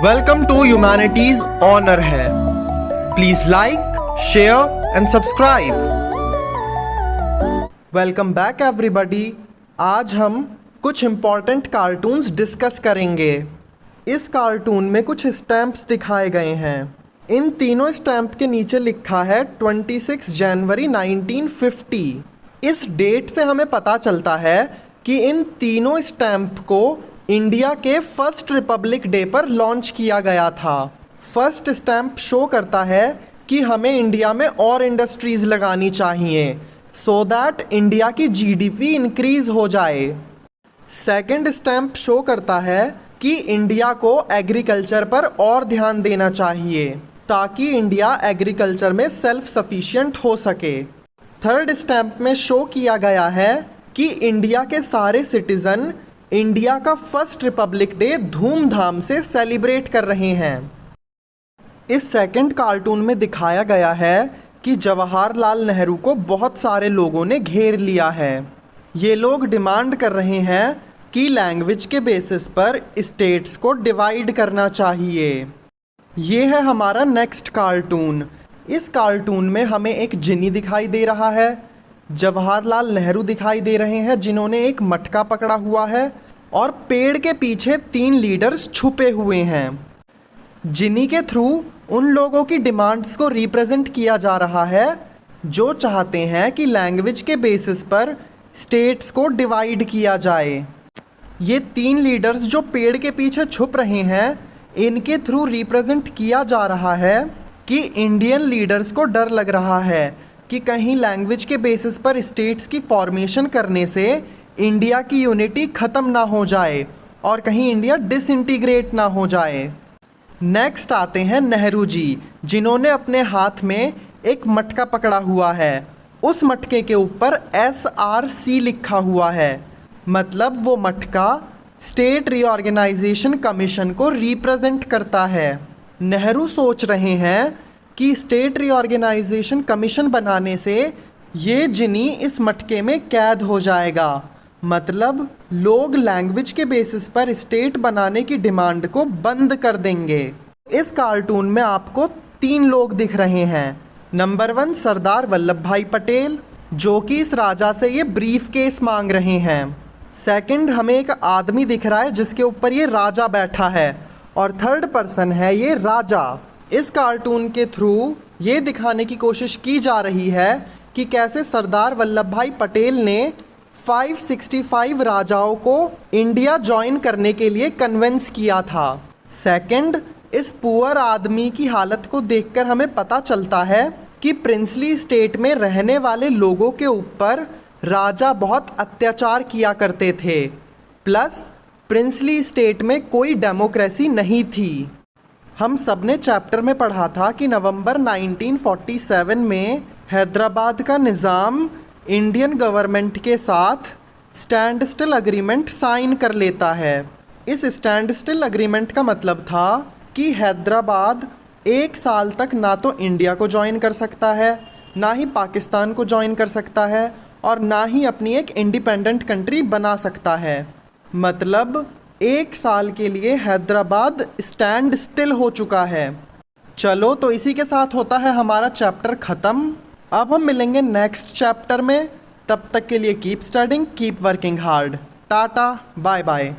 Welcome to humanities honour है। Please like, share and subscribe. Welcome back everybody. आज हम कुछ इंपॉर्टेंट कार्टून्स डिस्कस करेंगे। इस कार्टून में कुछ स्टैम्प्स दिखाए गए हैं। इन तीनों स्टैम्प के नीचे लिखा है 26 जनवरी 1950। इस डेट से हमें पता चलता है कि इन तीनों स्टैम्प को इंडिया के फर्स्ट रिपब्लिक डे पर लॉन्च किया गया था। फर्स्ट स्टैम्प शो करता है कि हमें इंडिया में और इंडस्ट्रीज़ लगानी चाहिए सो दैट इंडिया की जीडीपी इंक्रीज हो जाए। सेकंड स्टैम्प शो करता है कि इंडिया को एग्रीकल्चर पर और ध्यान देना चाहिए ताकि इंडिया एग्रीकल्चर में सेल्फ सफिशिएंट हो सके। थर्ड स्टैम्प में शो किया गया है कि इंडिया के सारे सिटीज़न इंडिया का फर्स्ट रिपब्लिक डे धूमधाम से सेलिब्रेट कर रहे हैं। इस सेकंड कार्टून में दिखाया गया है कि जवाहरलाल नेहरू को बहुत सारे लोगों ने घेर लिया है। ये लोग डिमांड कर रहे हैं कि लैंग्वेज के बेसिस पर स्टेट्स को डिवाइड करना चाहिए। ये है हमारा नेक्स्ट कार्टून। इस कार्टून में हमें एक जिनी दिखाई दे रहा है, जवाहरलाल नेहरू दिखाई दे रहे हैं जिन्होंने एक मटका पकड़ा हुआ है और पेड़ के पीछे 3 लीडर्स छुपे हुए हैं। जिनी के थ्रू उन लोगों की डिमांड्स को रिप्रेजेंट किया जा रहा है जो चाहते हैं कि लैंग्वेज के बेसिस पर स्टेट्स को डिवाइड किया जाए। ये 3 लीडर्स जो पेड़ के पीछे छुप रहे हैं, इनके थ्रू रिप्रेजेंट किया जा रहा है कि इंडियन लीडर्स को डर लग रहा है कि कहीं लैंग्वेज के बेसिस पर स्टेट्स की फॉर्मेशन करने से इंडिया की यूनिटी ख़त्म ना हो जाए और कहीं इंडिया डिसइंटीग्रेट ना हो जाए। नेक्स्ट आते हैं नेहरू जी, जिन्होंने अपने हाथ में एक मटका पकड़ा हुआ है। उस मटके के ऊपर SRC लिखा हुआ है, मतलब वो मटका स्टेट रीऑर्गेनाइजेशन कमीशन को रिप्रेजेंट करता है। नेहरू सोच रहे हैं कि स्टेट रीऑर्गेनाइजेशन कमीशन बनाने से ये जिनी इस मटके में कैद हो जाएगा, मतलब लोग लैंग्वेज के बेसिस पर स्टेट बनाने की डिमांड को बंद कर देंगे। इस कार्टून में आपको 3 लोग दिख रहे हैं। नंबर 1 सरदार वल्लभ भाई पटेल, जो कि इस राजा से ये ब्रीफ केस मांग रहे हैं। सेकंड हमें एक आदमी दिख रहा है जिसके ऊपर ये राजा बैठा है, और थर्ड पर्सन है ये राजा। इस कार्टून के थ्रू ये दिखाने की कोशिश की जा रही है कि कैसे सरदार वल्लभ भाई पटेल ने 565 राजाओं को इंडिया ज्वाइन करने के लिए कन्विंस किया था। सेकंड, इस पुअर आदमी की हालत को देखकर हमें पता चलता है कि प्रिंसली स्टेट में रहने वाले लोगों के ऊपर राजा बहुत अत्याचार किया करते थे, प्लस प्रिंसली स्टेट में कोई डेमोक्रेसी नहीं थी। हम सब ने चैप्टर में पढ़ा था कि नवंबर 1947 में हैदराबाद का निज़ाम इंडियन गवर्नमेंट के साथ स्टैंड स्टिल अग्रीमेंट साइन कर लेता है। इस स्टैंड स्टिल अग्रीमेंट का मतलब था कि हैदराबाद 1 साल तक ना तो इंडिया को ज्वाइन कर सकता है, ना ही पाकिस्तान को ज्वाइन कर सकता है, और ना ही अपनी एक इंडिपेंडेंट कंट्री बना सकता है। मतलब 1 साल के लिए हैदराबाद स्टैंड स्टिल हो चुका है। चलो, तो इसी के साथ होता है हमारा चैप्टर ख़त्म। अब हम मिलेंगे नेक्स्ट चैप्टर में। तब तक के लिए keep studying, keep working hard. Tata, bye bye.